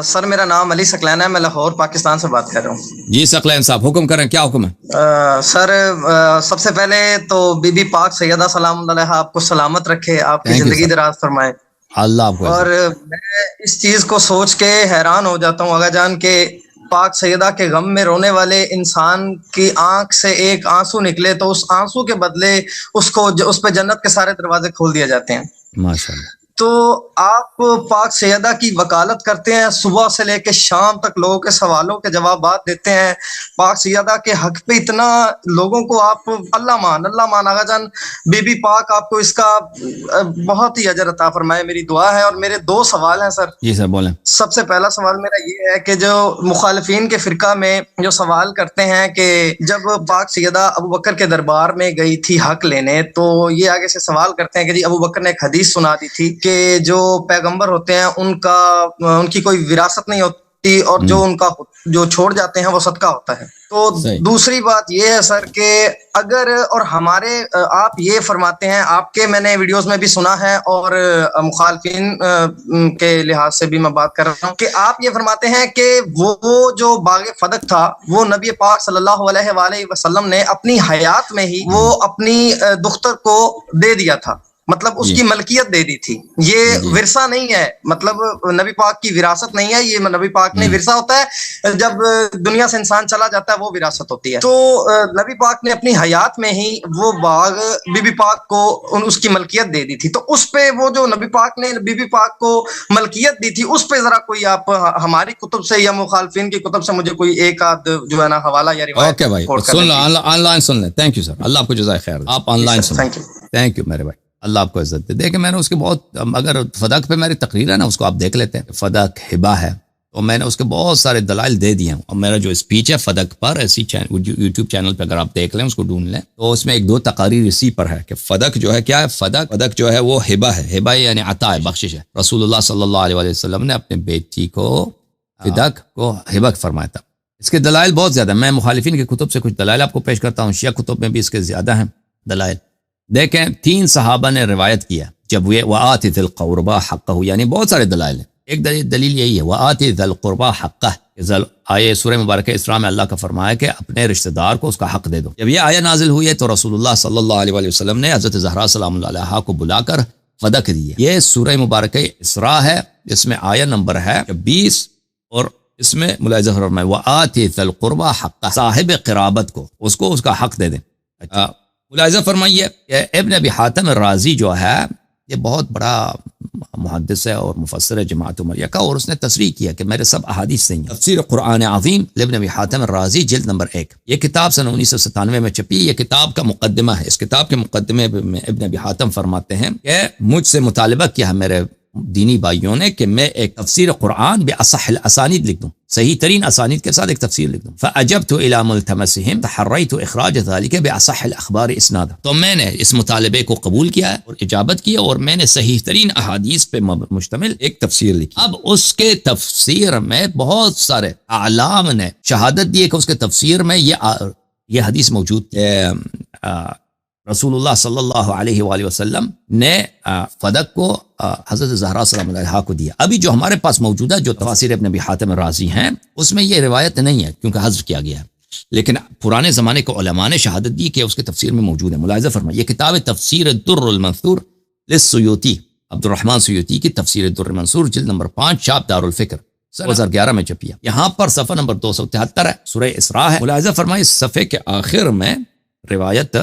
سر میرا نام علی ثقلین ہے، میں لاہور پاکستان سے بات کر رہا ہوں۔ جی ثقلین صاحب حکم کریں، کیا حکم ہے؟ سر سب سے پہلے تو بی بی پاک سیدہ سلام اللہ علیہا آپ کو سلامت رکھے، آپ کی زندگی دراز فرمائے۔ اللہ آپ کو اور میں اس چیز کو سوچ کے حیران ہو جاتا ہوں آغا جان کہ پاک سیدہ کے غم میں رونے والے انسان کی آنکھ سے ایک آنسو نکلے تو اس آنسو کے بدلے اس پہ جنت کے سارے دروازے کھول دیے جاتے ہیں۔ ماشاءاللہ۔ تو آپ پاک سیدہ کی وکالت کرتے ہیں، صبح سے لے کے شام تک لوگوں کے سوالوں کے جوابات دیتے ہیں، پاک سیدہ کے حق پہ اتنا لوگوں کو آپ اللہ مان آغا جان، بی بی پاک آپ کو اس کا بہت ہی اجر عطا فرمائے، میری دعا ہے۔ اور میرے دو سوال ہیں سر۔ جی سر بولیں۔ سب سے پہلا سوال میرا یہ ہے کہ جو مخالفین کے فرقہ میں جو سوال کرتے ہیں کہ جب پاک سیدہ ابو بکر کے دربار میں گئی تھی حق لینے، تو یہ آگے سے سوال کرتے ہیں کہ جی ابو بکر نے ایک حدیث سنا دی تھی کہ جو پیغمبر ہوتے ہیں ان کی کوئی وراثت نہیں ہوتی اور جو ان کا جو چھوڑ جاتے ہیں وہ صدقہ ہوتا ہے۔ تو دوسری بات یہ ہے سر کہ اگر اور ہمارے آپ یہ فرماتے ہیں، آپ کے میں نے ویڈیوز میں بھی سنا ہے اور مخالفین کے لحاظ سے بھی میں بات کر رہا ہوں کہ آپ یہ فرماتے ہیں کہ وہ جو باغ فدق تھا وہ نبی پاک صلی اللہ علیہ وآلہ وسلم نے اپنی حیات میں ہی وہ اپنی دختر کو دے دیا تھا، مطلب اس کی ملکیت دے دی تھی۔ یہ ورثہ نہیں ہے، مطلب نبی پاک کی وراثت نہیں ہے، یہ نبی پاک نے ورثہ ہوتا ہے جب دنیا سے انسان چلا جاتا ہے وہ وراثت ہوتی ہے۔ تو نبی پاک نے اپنی حیات میں ہی وہ باغ بی بی پاک کو اس کی ملکیت دے دی تھی، تو اس پہ وہ جو نبی پاک نے بی بی پاک کو ملکیت دی تھی اس پہ ذرا کوئی آپ ہماری کتب سے یا مخالفین کی کتب سے مجھے کوئی ایک آدھ جو ہے نا حوالہ یا روایت۔ اوکے بھائی سن لو، آن لائن سن لیں۔ تھینک یو سر، اللہ آپ کو جزائے خیر۔ آپ آن لائن سن لیں۔ تھینک یو میرے بھائی، اللہ آپ کو عزت دے۔ دیکھیں میں نے اس کے بہت، اگر فدق پہ میری تقریر ہے نا اس کو آپ دیکھ لیتے ہیں، فدق ہبہ ہے، تو میں نے اس کے بہت سارے دلائل دے دیے ہیں۔ اور میرا جو اسپیچ ہے فدق پر، ایسی یوٹیوب چینل پہ اگر آپ دیکھ لیں اس کو ڈھونڈ لیں تو اس میں ایک دو تقاریر اسی پر ہے کہ فدق جو ہے کیا ہے۔ فدق جو ہے وہ ہبہ ہے، ہبہ یعنی عطا ہے، بخشش ہے۔ رسول اللہ صلی اللہ علیہ وسلم نے اپنے بیٹی کو فدق کو ہبہ فرمایا تھا۔ اس کے دلائل بہت زیادہ، میں مخالفین کی کتب سے کچھ دلائل آپ کو پیش کرتا ہوں، شیعہ کتب میں بھی اس کے زیادہ ہیں دلائل۔ دیکھیں 3 صحابہ نے روایت کیا جب وہ وآتِ ذی القربى حقہ، یعنی بہت سارے دلائل ہیں۔ ایک دلیل یہی ہے وآتِ ذی القربى حقہ، آیہ سورہ مبارکہ اسراء میں اللہ کا فرمایا کہ اپنے رشتہ دار کو اس کا حق دے دو۔ جب یہ آیہ نازل ہوئی ہے تو رسول اللہ صلی اللہ علیہ وآلہ وسلم نے حضرت زہرا سلام اللہ علیہا کو بلا کر فدق دی ہے۔ یہ سورہ مبارکہ اسراء ہے، اس میں آیہ نمبر ہے 20 اور اس میں ملاحظہ فرمائے وآتِ ذی القربى حقہ، صاحب قرابت کو اس کا حق دے دیں۔ ملاحظہ فرمائیے کہ ابن ابی حاتم الرازی جو ہے یہ بہت بڑا محدث ہے اور مفسر ہے جماعت عمریہ کا، اور اس نے تصریح کیا کہ میرے سب احادیث صحیح ہیں۔ تفسیر قرآن عظیم ابن ابی حاتم الرازی جلد نمبر 1، یہ کتاب سن 1997 میں چھپی۔ یہ کتاب کا مقدمہ ہے، اس کتاب کے مقدمے میں ابن ابی حاتم فرماتے ہیں کہ مجھ سے مطالبہ کیا ہے میرے دینی بھائیوں نے کہ میں ایک تفسیر قرآن بأصح الاسانید لکھ دوں، صحیح ترین اسانید کے ساتھ ایک تفسیر لکھ دوں۔ فاجبت الى ملتمسهم تحريت اخراج ذلك باصح الاخبار اسنادا، تو میں نے اس مطالبے کو قبول کیا ہے اور اجابت کی اور میں نے صحیح ترین احادیث پہ مشتمل ایک تفسیر لکھی۔ اب اس کے تفسیر میں بہت سارے اعلام نے شہادت دی ہے کہ اس کے تفسیر میں یہ حدیث موجود ہے، رسول اللہ صلی اللہ علیہ وآلہ وسلم نے فدق کو حضرت زہرا سلام اللہ علیہا کو دیا۔ ابھی جو ہمارے پاس موجودہ جو تفاسیر ابن ابی حاتم الرازی ہیں اس میں یہ روایت نہیں ہے کیونکہ حذف کیا گیا ہے، لیکن پرانے زمانے کے علماء نے شہادت دی کہ اس کے تفسیر میں موجود ہے۔ ملاحظہ فرمائیے، یہ کتاب تفسیر الدر المنثور للسیوطی، عبد الرحمن سیوطی کی تفسیر الدر المنثور جلد نمبر 5، چھاپ دار الفکر، 2011 میں چھپی ہے۔ یہاں پر صفحہ نمبر 273 ہے، سورہ اسراء ہے۔ ملاحظہ فرمائیے صفحے کے آخر میں روایت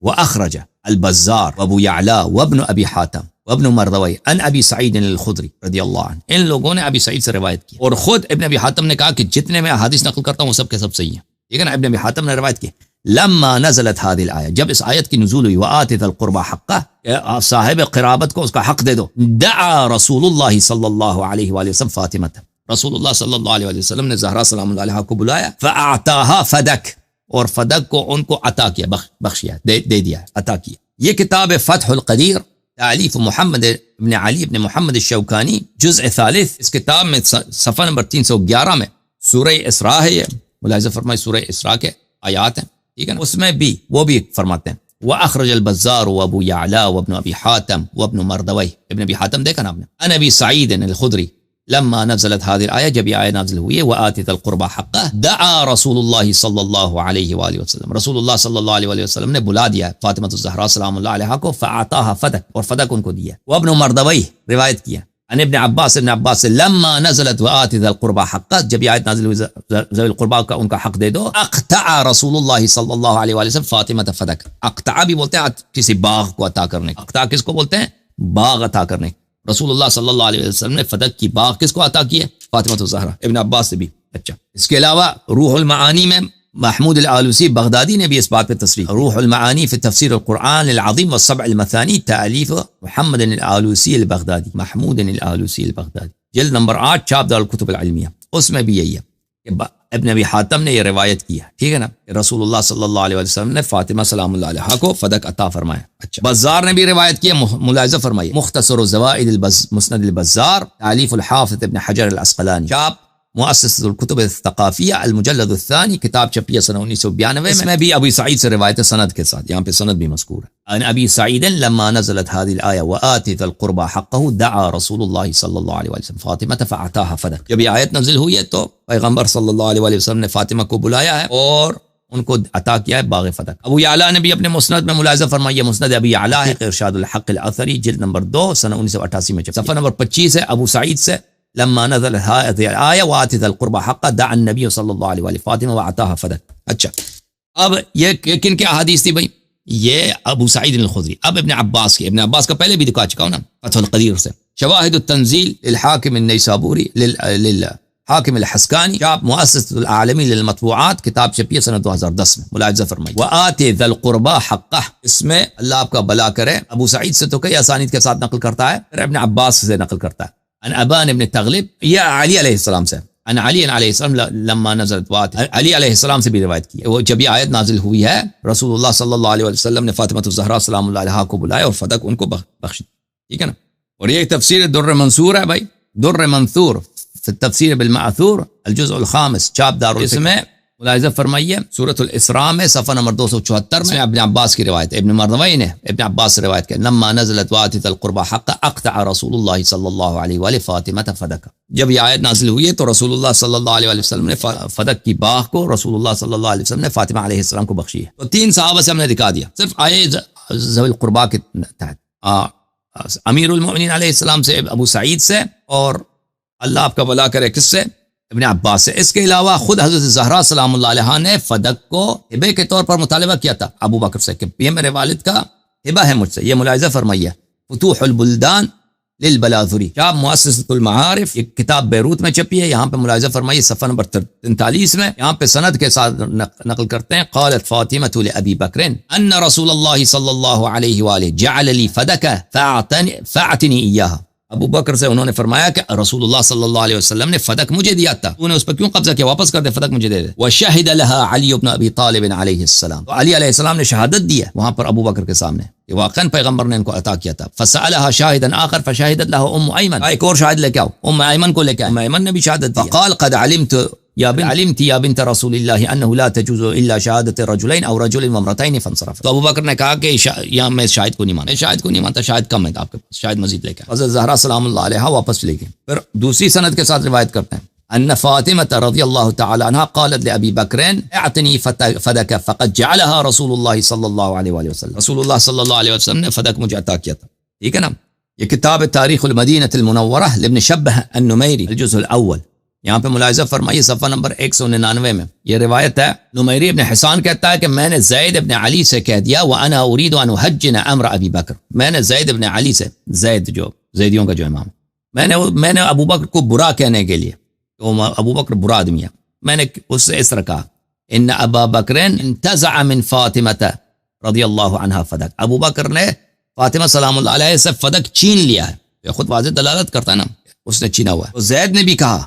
وأخرج البزار وابو يعلى وابن ابی حاتم وابن مردوی ان ابی سعید الخدری رضی اللہ عنہ، ان لوگوں نے ابی سعید سے روایت کی، اور خود ابن ابی حاتم نے کہا کہ جتنے میں احادیث نقل کرتا ہوں وہ سب کے سب صحیح ہیں، ٹھیک ہے نا۔ ابن ابی حاتم نے روایت کی لما نزلت هذه الآیہ، جب اس آیت کی نزول ہوئی وآتِ ذی القربى حقہ، صاحب قرابت کو اس کا حق دے دو، دعا رسول اللہ صلی اللہ علیہ وآلہ وسلم فاطمہ، رسول اللہ صلی اللہ علیہ وآلہ وسلم نے زہرا سلام اللہ علیہا کو بلایا، فاعطاها فدک، اور فدق کو ان کو عطا کیا، بخشیا، دے دیا، عطا کیا۔ یہ کتاب فتح القدیر تالیف محمد ابن علی ابن محمد الشوکانی، جزء ثالث، اس کتاب میں صفحہ نمبر 311 میں سورہ اسراء ہے، یہ ملاحظہ فرمائے سورہ اسراء کے آیات ہیں، ٹھیک ہے نا۔ اس میں بھی وہ بھی فرماتے ہیں وأخرج البزار وابو يعلى وابن ابی حاتم وابن مردوی، ابن ابی حاتم دیکھا نا آپ نے، ان ابی سعید الخدری لما نزلت هذه الآية جب یہ آیت نازل ہوئی ہے وآت ذا القربى حقه دعا رسول اللہ صلی اللہ علیہ وآلہ وسلم، رسول اللہ صلی اللہ علیہ وآلہ وسلم نے بلا دیا فاطمہ الزہرا سلام اللہ علیہا کو فاعطاها فدک، اور فدک ان کو دیا. وابن مردوی روایت کیا ان ابن عباس سے لما نزلت وآت ذا القربى حقه، جب یہ آیت نازل ہوئی ذوی القربى کا ان کا حق دے دو، اقطع رسول اللہ صلی اللہ علیہ وآلہ وسلم فاطمہ فدک. اقطع بھی بولتے ہیں کسی باغ کو عطا کرنے، اقطع کس کو بولتے ہیں؟ باغ عطا کرنے. رسول اللہ صلی اللہ علیہ وسلم نے فدق کی باغ کس کو عطا کی ہے؟ فاطمہ الزہرا. ابن عباس سے بھی. اچھا، اس کے علاوہ روح المعانی میں محمود الآلوسی بغدادی نے بھی اس بات پہ تصریح، روح المعانی فی تفسیر القرآن العظیم والسبع المثانی، تالیف محمد الآلوسی البغدادی، محمود الآلوسی البغدادی، جلد نمبر 8 چھاپ دار الکتب العلمیہ. اس میں بھی یہی ہے کہ ابن ابی حاتم نے یہ روایت کی ہے، ٹھیک ہے نا، کہ رسول اللہ صلی اللہ علیہ وسلم نے فاطمہ سلام اللہ علیہا کو فدق عطا فرمایا. اچھا، بزار نے بھی روایت کی ہے، ملاحظہ فرمائیے، مختصر الزوائد مسند البزار، تالیف الحافظ ابن حجر العسقلانی، چھاپ مؤسسۃ الکتب الثقافیہ، المجلد الثانی، کتاب چھپی ہے سنہ 1992 میں بھی ابی سعید سے روایت سند کے ساتھ، یہاں پہ سند بھی مذکور ہے. ان ابی سعید لما نزلت هذه الآية وآت ذا القربى حقه دعا رسول الله صلی اللہ علیہ وسلم فاطمہ فاعطاها فدق. جب یہ آیت نازل ہوئی ہے تو پیغمبر صلی اللہ علیہ وسلم نے فاطمہ کو بلایا ہے اور ان کو عطا کیا ہے باغ فدق. ابو یعلا نے بھی اپنے مسند میں ملاحظہ فرمایا، مسند ابی یعلا ہے، ارشاد الحق الاثری، جلد نمبر 2 سنہ 1988 میں، صفحہ نمبر 25 ہے. ابو سعید سے لما نزل هذه الآية وآت ذا القربى حقه دعا النبي صلی اللہ علیہ وآلہ فاطمہ وأعطاها فدق. اچھا، اب یہ کن کے احادیث تھی بھائی؟ یہ ابو سعید الخدری. اب ابن عباس کی، ابن عباس کا پہلے بھی دکھا چکا ہوں نا فتح القدیر سے. شواہد التنزیل للحاکم النیسابوری للحاکم الحسکانی، چھاپ مؤسسۃ العالمی للمطبوعات، کتاب چھپی ہے سنہ 2010 میں. ملاحظہ فرمائیے وآت ذا القربى حقه، اس میں اللہ آپ کا بھلا کرے ابو سعید سے تو کئی اسانید کے ساتھ نقل کرتا ہے، پھر ابن عباس سے نقل کرتا ہے. ان ابان ابن تغلب، یا علی علیہ السلام سے، ان علی علیہ السلام لما نزلت وآت، علی علیہ السلام سے بھی روایت کی ہے. وہ جب یہ آیت نازل ہوئی ہے رسول اللہ صلی اللہ علیہ وسلم نے فاطمہ الزہرا سلام اللہ علیہا کو بلایا اور فدق ان کو بخش، ٹھیک ہے نا. اور یہ تفسیر در منثور ہے بھائی، در منثور فی التفسیر بالمعثور، الجزء الخامس، چھاپ دار. اس میں ملاحظہ فرمائیے سورۃ الاسراء میں صفحہ نمبر 274 میں ابن عباس کی روایت، ابن مردوی نے ابن عباس سے روایت کی، لما نزلت وآت ذا القربى حقه اقطع رسول اللہ صلی اللہ علیہ وآلہ فاطمہ فدق. جب یہ آیت نازل ہوئی ہے تو رسول اللہ صلی اللہ علیہ وآلہ وسلم نے فدق کی باغ کو رسول اللہ صلی اللہ علیہ وسلم نے فاطمہ علیہ السلام کو بخشی ہے. تو 3 صحابہ سے ہم نے دکھا دیا، صرف آیت ذوی القربى کے تحت، امیر المؤمنین علیہ السلام سے، ابو سعید سے، اور اللہ آپ کا بھلا کرے کس سے؟ ابن عباس سے. اس کے علاوہ خود حضرت زہرا سلام اللہ علیہا نے فدق کو ہبے کے طور پر مطالبہ کیا تھا ابو بکر سے کہ یہ میرے والد کا ہبہ ہے مجھ سے. یہ ملاحظہ فرمائیے فتوح البلدان للبلاذری، کتاب مؤسسۃ المعارف، یہ کتاب بیروت میں چھپی ہے. یہاں پہ ملاحظہ فرمائیے صفحہ نمبر 43 میں، یہاں پہ سند کے ساتھ نقل کرتے ہیں، قالت فاطمہ لأبی بکر ان رسول اللہ صلی اللہ علیہ وآلہ جعل لی فدک فاعتنی ایاہا. ابو بکر سے انہوں نے فرمایا کہ رسول اللہ صلی اللہ علیہ وسلم نے فدق مجھے دیا تھا، تو نے اس پر کیوں قبضہ کیا؟ واپس کر دے، فدق مجھے دے دے. وشہد لها علی بن ابی طالب علیہ السلام، تو علی علیہ السلام نے شہادت دی ہے وہاں پر ابو بکر کے سامنے کہ واقعاً پیغمبر نے ان کو عطا کیا تھا. فسألها شاہدا آخر فشہدت له ام ایمن، ایک اور شاہد لے کے آؤ، ام ایمن کو لے کے آئے، ام ایمن نے بھی شہادت دی. فقال قد علمت یا بنت رسول اللہ انه لا تجوز الا شهادة رجلین او رجل وامرأتین فانصرف. تو ابو بکر نے کہا کہ یہاں میں شاہد کو نہیں مانتا، شاہد کو نہیں مانتا، شاہد کم ہے آپ کے پاس، شاہد مزید لے کے آئے. حضرت زہرا سلام اللہ علیہا واپس لے گئے. پھر دوسری سند کے ساتھ روایت کرتے ہیں ان فاطمة رضی اللہ تعالی عنہا قالت لأبی بکر اعطنی فدک فقد جعلها رسول اللہ صلی اللہ علیہ وآلہ وسلم، رسول اللہ صلی اللہ علیہ وسلم نے فدق مجھے عطا کیا تھا، ٹھیک ہے نا. یہ کتاب تاریخ المدینہ المنورہ لابن شبہ النمیری، الجزء الاول، یہاں پہ ملاحظہ فرمائیے صفحہ نمبر 199 میں یہ روایت ہے. نمیری ابن حسان کہتا ہے کہ میں نے زید ابن علی سے کہہ دیا وَأَنَا أُرِيدُ أَنْ أُحَجِّنَ أَمْرَ أَبِي بکر، میں نے زید ابن علی سے، زید جو زیدیوں کا جو امام، میں نے ابو بکر کو برا کہنے کے لیے، تو ابو بکر برا آدمی ہے، میں نے اس سے اس طرح کہا ان ابا بکر انتزع من فاطمہ رضی اللہ عنہا فدق، ابو بکر نے فاطمہ سلام اللہ علیہ سے فدق چھین لیا ہے. یہ خود واضح دلالت کرتا ہے نا، اس نے چھینا ہوا ہے. تو زید نے بھی کہا،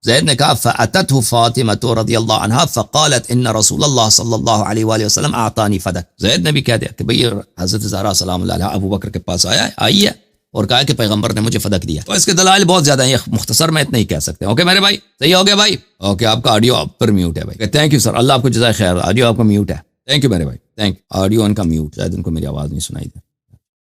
زید نے کہا فأتته فاطمة رضی اللہ عنہا فقالت ان رسول اللہ صلی اللہ علیہ وآلہ وسلم اعطانی فدق. زید نے بھی کہہ دیا کہ بھئی حضرت زہرا سلام اللہ علیہ ابو بکر کے پاس آئی ہے اور کہا کہ پیغمبر نے مجھے فدق دیا. تو اس کے دلائل بہت زیادہ ہیں، یہ مختصر میں اتنا ہی کہہ سکتے ہیں. اوکے میرے بھائی، صحیح ہو گیا بھائی؟ اوکے، آپ کا آڈیو آپ پر میوٹ ہے بھائی. تھینک یو سر، اللہ آپ کو جزائے خیر. آڈیو آپ کا میوٹ ہے. تھینک یو میرے بھائی، تھینک. آڈیو ان کا میوٹ، شاید ان کو میری آواز نہیں سنائی دی.